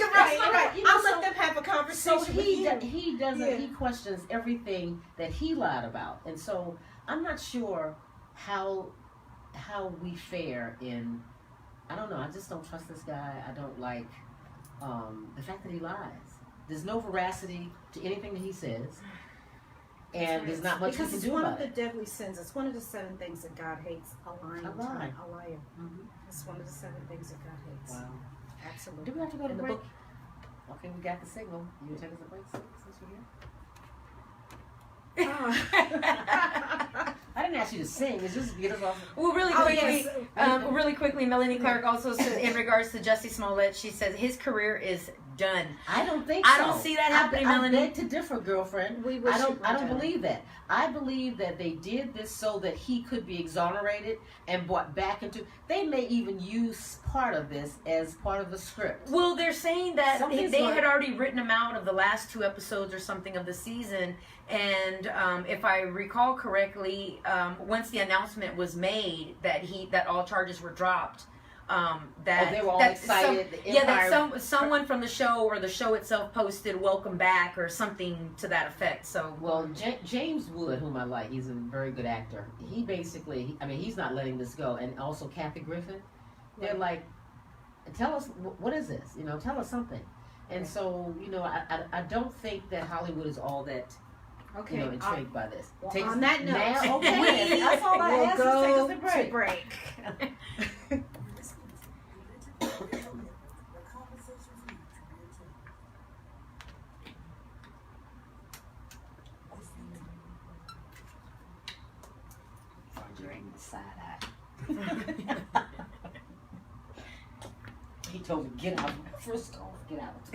I'll let them have a conversation. So he doesn't. He questions everything that he lied about, and so I'm not sure how we fare in. I don't know. I just don't trust this guy. I don't like the fact that he lies. There's no veracity to anything that he says, and there's not much we can do about it. Because it's one of the deadly sins. It's one of the 7 things that God hates: a liar. Mm-hmm. It's one of the 7 things that God hates. Wow. Absolutely. Do we have to go to break? Okay, we got the signal. You want to take us a break since we're here? I didn't ask you to sing. It's just to get us off. Well, really quickly, Melanie Clark also says, in regards to Jussie Smollett, she says his career is done. I don't think so. I don't see that happening, Melanie. I beg to differ, girlfriend. I don't believe that. I believe that they did this so that he could be exonerated and brought back into. They may even use part of this as part of the script. Well, they're saying that they had already written him out of the last 2 episodes or something of the season. And if I recall correctly, once the announcement was made that all charges were dropped, they were all excited. Someone from the show or the show itself posted "Welcome back" or something to that effect. So, well, James Wood, whom I like, he's a very good actor. He basically, he's not letting this go, and also Kathy Griffin. They're like, tell us what is this? Tell us something. And so, I don't think that Hollywood is all that. Okay, intrigued by this. On that note, okay, that's all I asked. We'll go to break. He told me, get out. First off, get out.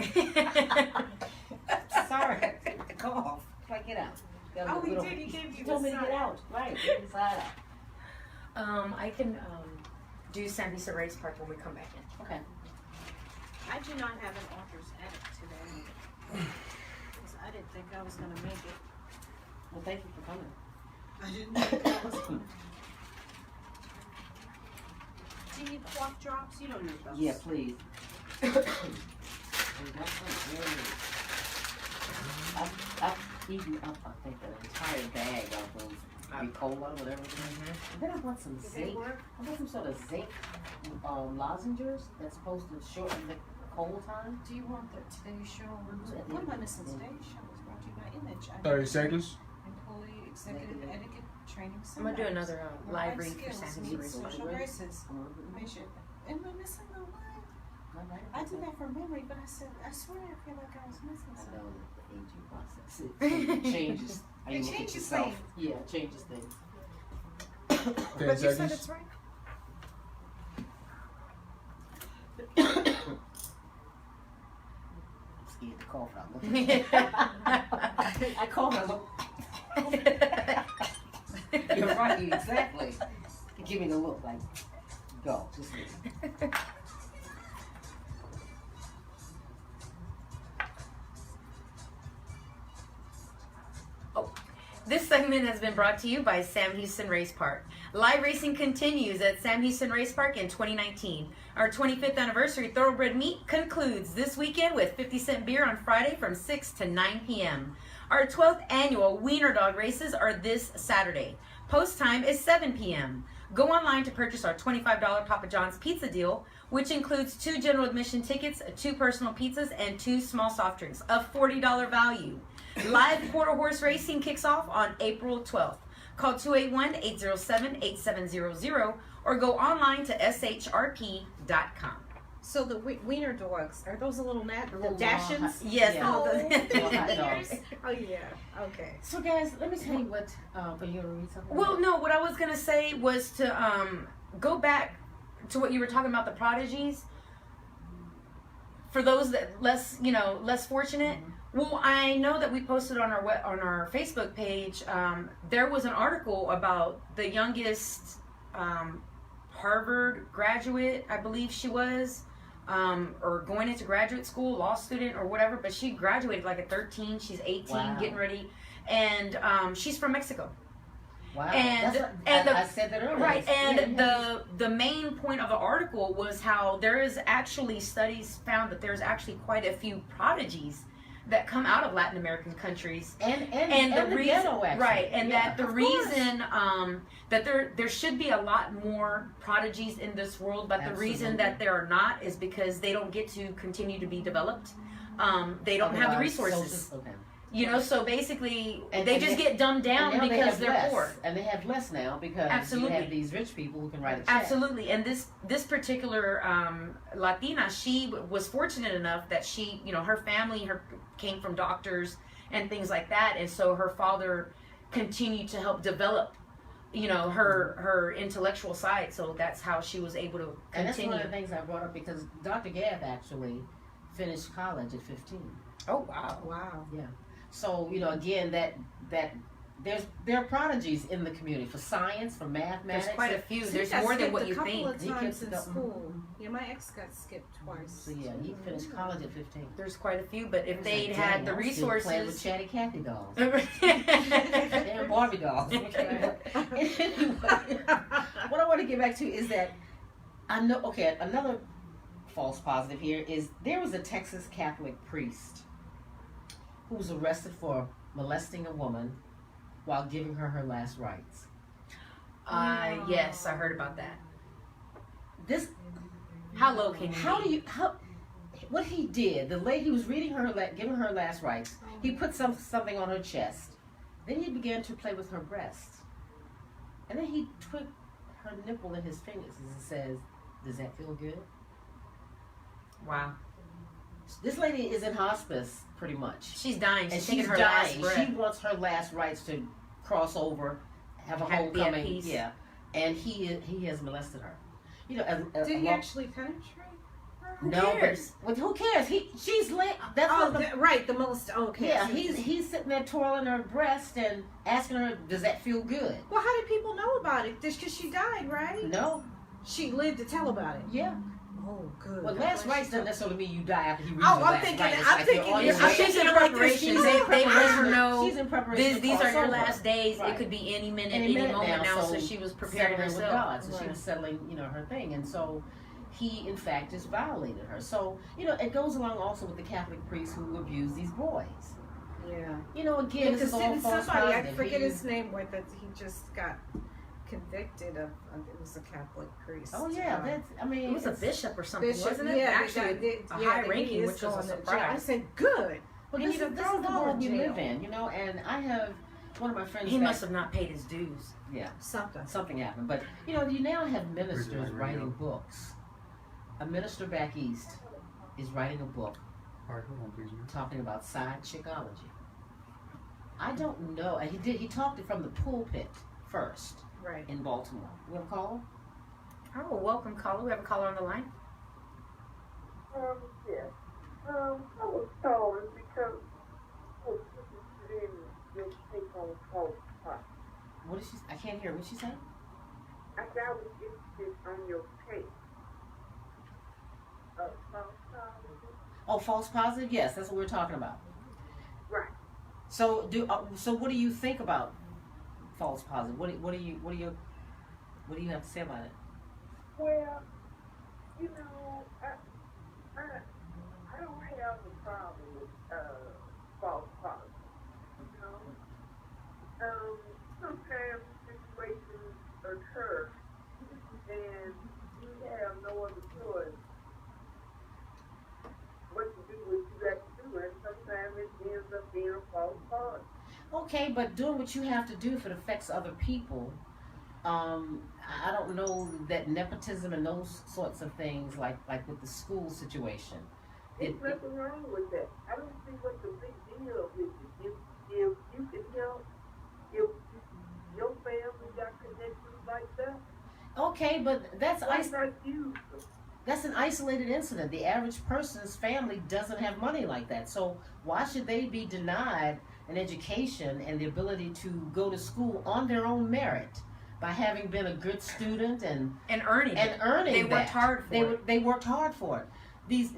Sorry, go off. Get out. He did. He gave you He told me to get out. Right, get inside out. I can do Sambisa Ray's part when we come back in. Okay. I do not have an author's edit today. Because I didn't think I was going to make it. Well, thank you for coming. I didn't think that was. Do you need cough drops? You don't need those. Yeah, please. I've eaten up, I think, an entire bag of those Ricola, whatever it is. And then I bought some zinc. I bought some sort of zinc lozenges that's supposed to shorten the cold time. Do you want the Today Show? What am I missing? Today Show was brought to you by Image. 30 seconds. Employee Executive Etiquette Training. I'm gonna do another live read for skills, Sandy. meet social graces. Patient. Am I missing the line? I do that from memory, but I swear I feel like I was missing I something. know the aging process. It changes. how you It look at changes yourself. things. Yeah, it changes things. 10 But you said seconds. it's right. I'm scared to cough out. I cough out. You're right, exactly. Give me the look like, go, just leave. This segment has been brought to you by Sam Houston Race Park. Live racing continues at Sam Houston Race Park in 2019. Our 25th anniversary thoroughbred meet concludes this weekend with 50-cent beer on Friday from 6 to 9 p.m. Our 12th annual Wiener Dog races are this Saturday. Post time is 7 p.m. Go online to purchase our $25 Papa John's pizza deal, which includes 2 general admission tickets, 2 personal pizzas, and 2 small soft drinks, a $40 value. Live quarter horse racing kicks off on April 12th. Call 281-807-8700 or go online to SHRP.com. So the wiener dogs, are those the little the Little Dachshunds? Yes. Yeah. Oh, Little hot dogs. wieners. Oh yeah. Okay. So guys, let me tell you what, for you to read something? Well, no, what I was going to say was to go back to what you were talking about, the prodigies. For those that less fortunate. Well, I know that we posted on our Facebook page. There was an article about the youngest Harvard graduate, I believe she was, or going into graduate school, law student or whatever. But she graduated like at 13. She's 18, Wow. getting ready, and she's from Mexico. Wow. And- That's what, and I said that earlier. Right, and Yeah. the main point of the article was how there is actually studies found that there's actually quite a few prodigies that come out of Latin American countries, and the the reason, ghetto, actually. right, and Yeah, that the of course. reason that there should be a lot more prodigies in this world, but the reason Absolutely. that there are not is because they don't get to continue to be developed. They don't have the Otherwise, resources. okay. So basically And they just get dumbed down And now because they they're have less. poor. And they have less now because Absolutely. you have these rich people who can write a check. Absolutely, and this particular Latina, she was fortunate enough that she, her family, came from doctors and things like that, and so her father continued to help develop, her intellectual side. So that's how she was able to And that's continue. one of the things I brought up because Dr. Gath actually finished college at 15. Oh wow! Wow. So again, that there are prodigies in the community for science, for mathematics. There's quite a few. See, There's got more than skipped what a you couple think. of He times kept in it up. school. Yeah, my ex got skipped twice. So yeah, he finished college at 15. There's quite a few, but if It's they'd like, had dang, the I was still playing with resources. Chatty Cathy dolls. Damn Barbie dolls. Anyway, what I want to get back to is that I know. Okay, another false positive here is there was a Texas Catholic priest who was arrested for molesting a woman while giving her last rites. Yes, I heard about that. This, How low can you? what he did, the lady was reading giving her last rites. He put something on her chest. Then he began to play with her breast. And then he took her nipple in his fingers and says, "Does that feel good?" Wow. This lady is in hospice, pretty much. She's dying. And She's taking she's her last dying. breath. She wants her last rites to cross over, have a Be at homecoming. peace. Yeah. And he has molested her. Did he actually penetrate her? Who No, cares? but who cares? She's lit. That's Oh, what the right, the molest. Okay. Yeah, so he's sitting there twirling her breast and asking her, "Does that feel good?" Well, how did people know about it? Just because she died, right? No. She lived to tell about it. Yeah. Oh, good. Well, last rites doesn't necessarily mean you die after he reads Oh, your I'm last thinking- rite. It's I'm like thinking- you're on your I'm way. She's in thinking like preparation. this. They let her know She's in preparation. these to are your cross last over. days. Right. It could be any minute, Any any minute moment now, now. so So she was preparing settling with herself. God. So she was settling, her thing, and so he, in fact, just violated her. So it goes along also with the Catholic priests who abuse these boys. Yeah. Again, this is all false somebody, I positive. forget his name, with it, he just got convicted of, it was a Catholic priest. Oh yeah, It was a bishop or something, Bishop, wasn't it? yeah, Actually, a high ranking, which was a I surprise. said, good. But They this need is to the throw him world we in jail. live in, and I have one of my friends. He must have not paid his dues. Yeah, Something happened. But you now have ministers Radio. writing books. A minister back east is writing a book All right, hold on, please, ma'am. talking about side chickology. I don't know. And he talked it from the pulpit first right. in Baltimore. You want to call him? Oh, welcome, caller. We have a caller on the line. Yes. I was calling because your take on false prophets. What did she? I can't hear. What she said? I was interested on your take. False prophets. Oh, false positive. Yes, that's what we're talking about. Right. So what do you think about false positive? What do you have to say about it? Well, I don't have a problem with false positives. Sometimes situations occur and you have no other choice what to do, what you got to do, and sometimes it ends up being a false positive. Okay, but doing what you have to do if it affects other people, I don't know that nepotism and those sorts of things, like with the school situation. There's nothing wrong with that. I don't see what the big deal is. If you can help, if your family got connections like that, Okay, but that's why not use them? that's an isolated incident. The average person's family doesn't have money like that. So why should they be denied an education and the ability to go to school on their own merit by having been a good student and earning They that. Worked hard for it. They worked hard for it.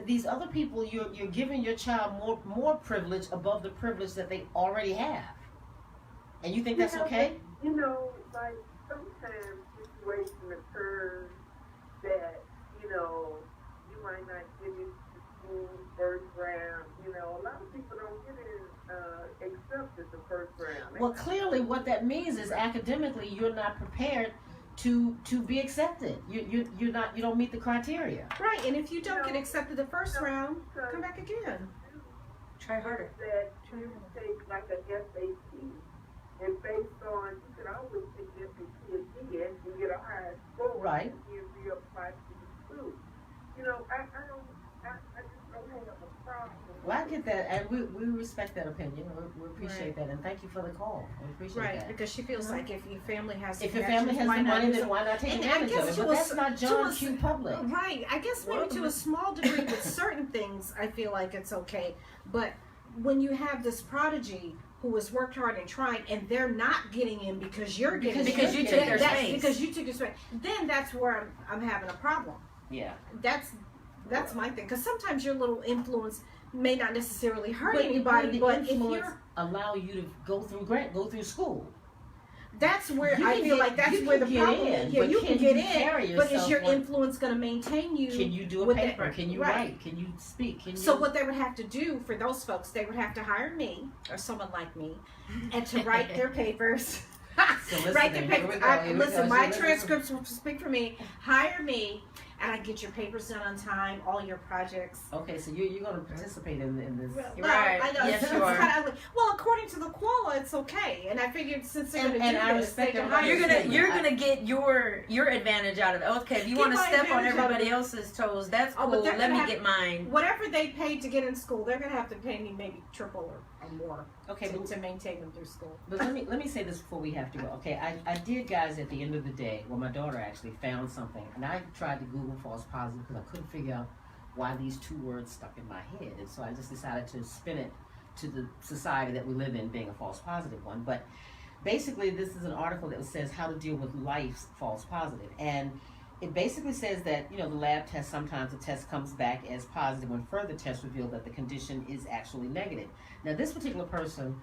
These other people, you're giving your child more privilege above the privilege that they already have, and you think that's okay? Like sometimes situation occurs that you might not get into school first round. A lot of people don't get in accepted the first round. Well, clearly, what that means is academically, you're not prepared to be accepted. You're not. You don't meet the criteria. Right, and if you don't get accepted the first round, come back again. Try harder. That you take like a SAT, and based on, you can always take SAT again and get a higher score. Right. And reapply to the school. I just don't have a problem. Well, I get that, and we respect that opinion. We appreciate that, and thank you for the call. We appreciate Right, that. because she feels like if your family has If your family has the money, then why not take And I advantage of guess it? to But a that's s- not to John a Q. s- Public. Right, I guess maybe to a small degree with certain things, I feel like it's okay. But when you have this prodigy who has worked hard and tried, and they're not getting in because you're getting Because in, you took their space. because you took their space, then that's where I'm having a problem. Yeah. That's my thing. Because sometimes your little influence may not necessarily hurt But anybody, the but if influence you're allow you to go through school. that's where You I can feel get- like that's you where can the get problem in, is. Yeah, but you can can get you carry in, but is yourself your when- influence going to maintain you? Can you do a with paper? that- Can you right. write? Can you speak? Can you? So what they would have to do for those folks, they would have to hire me or someone like me, and to write their papers. So listen Write their then, here we papers. go, here we Listen, go. my So transcripts will speak for me. Hire me, and I get your papers done on time, all your projects. Okay, so you're going to participate in this. Well, Right. I know. Yes, it's you are. kinda ugly. Well, according to the quala, it's okay, and I figured since they're And- going to and do I this, they respect can everybody. hire me. You're gonna get your advantage out of it. Okay, if you Get want to my step on advantage out of everybody it. else's toes, that's Oh, but cool. they're Let gonna me have- get mine. Whatever they paid to get in school, they're going to have to pay me maybe triple or more Okay, to maintain them through school. But let me say this before we have to go. Okay, I did, guys, at the end of the day, well, my daughter actually found something, and I tried to Google false positive because I couldn't figure out why these two words stuck in my head, and so I just decided to spin it to the society that we live in being a false positive one. But basically, this is an article that says how to deal with life's false positive, and it basically says that, the lab test, sometimes the test comes back as positive when further tests reveal that the condition is actually negative. Now, this particular person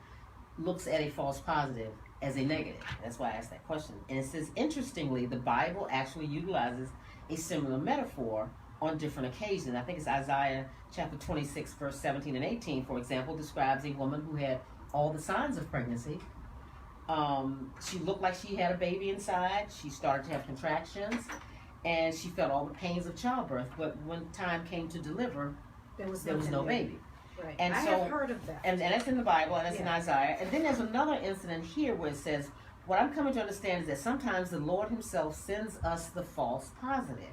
looks at a false positive as a negative. That's why I asked that question. And it says, interestingly, the Bible actually utilizes a similar metaphor on different occasions. I think it's Isaiah chapter 26, verse 17 and 18, for example, describes a woman who had all the signs of pregnancy. She looked like she had a baby inside. She started to have contractions, and she felt all the pains of childbirth. But when time came to deliver, there was no baby. Right. And I have heard of that. And that's in the Bible, and that's in Isaiah. And then there's another incident here where it says, what I'm coming to understand is that sometimes the Lord himself sends us the false positive.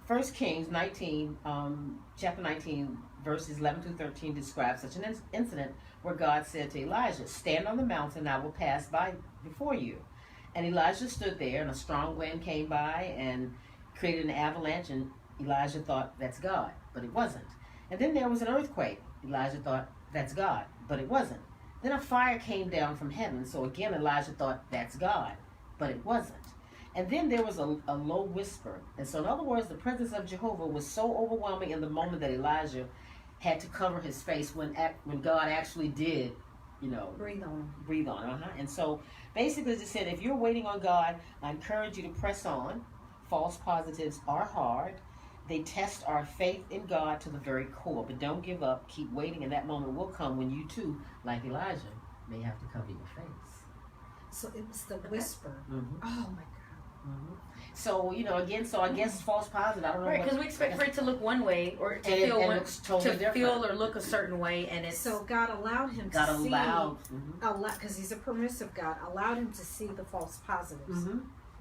First Kings 19, chapter 19, verses 11 through 13 describes such an incident where God said to Elijah, stand on the mountain, I will pass by before you. And Elijah stood there, and a strong wind came by and created an avalanche, and Elijah thought, that's God, but it wasn't. And then there was an earthquake. Elijah thought, that's God, but it wasn't. Then a fire came down from heaven, so again Elijah thought, that's God, but it wasn't. And then there was a low whisper. And so in other words, the presence of Jehovah was so overwhelming in the moment that Elijah had to cover his face when God actually did, breathe on. And so basically, as I said, if you're waiting on God, I encourage you to press on. False positives are hard. They test our faith in God to the very core. But don't give up. Keep waiting, and that moment will come when you too, like Elijah, may have to cover your face. So it was the whisper. Mm-hmm. Oh my God. Mm-hmm. So again, I guess false positive. I don't know. Right, because we expect for it to look one way or to feel or look a certain way, and it's so God allowed him to see. Because he's a permissive God, allowed him to see the false positives,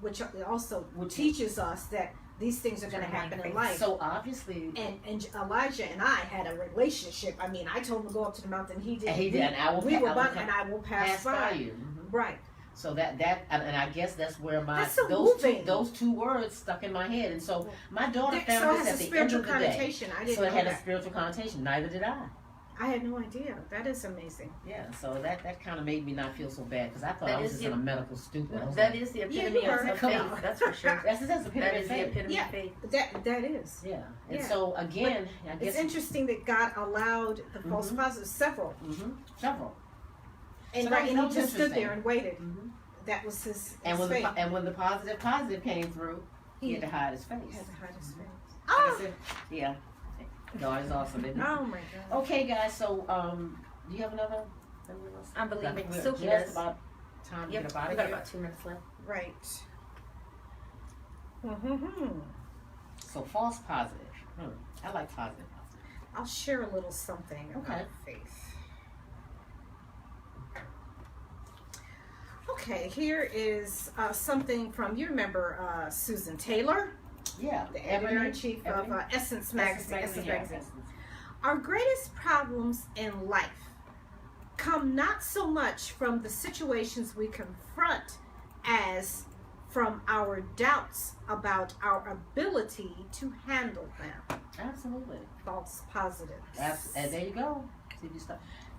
which also teaches us that these things are going to happen in life. So obviously, and Elijah and I had a relationship. I mean, I told him to go up to the mountain. He did. And he did. And I will pass by you. Mm-hmm. Right. So and I guess that's where those two words stuck in my head. And so my daughter found this at the end of the day. So it had a spiritual connotation. Neither did I. I had no idea. That is amazing. Yeah, so that kind of made me not feel so bad because I thought I was just in a medical stupor. That is the epitome of faith. That's for sure. That's the epitome of faith. That is. Yeah. And so again, I guess it's interesting that God allowed the false positives, several. And so he just stood there and waited. That was his faith. When the positive came through, he had to hide his face. Oh. Yeah. God is awesome, isn't he? Oh my God. Okay, guys. So, do you have another? I'm believing Silky does. About time to get about it. We got about 2 minutes left. Right. So false positive. I like positive. I'll share a little something about faith. Okay, here is something from, you remember Susan Taylor? Yeah. The editor-in-chief of Essence Magazine. Our greatest problems in life come not so much from the situations we confront as from our doubts about our ability to handle them. Absolutely. False positives. And there you go.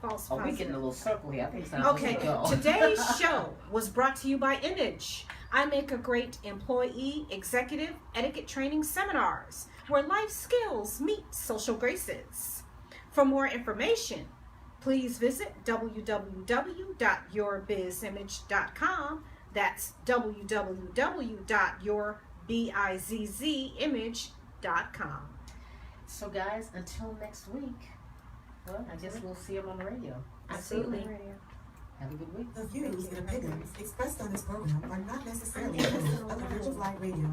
False positives. We're getting a little circle here. I think it's time okay, today's show was brought to you by Image. I make a great employee executive etiquette training seminars where life skills meet social graces. For more information, please visit www.yourbizimage.com. That's www.yourbizzimage.com. So guys, until next week, well, I guess we'll see them on the radio. Absolutely. Have a good week. The views and opinions expressed on this program are not necessarily those of the Bridge of Light Radio.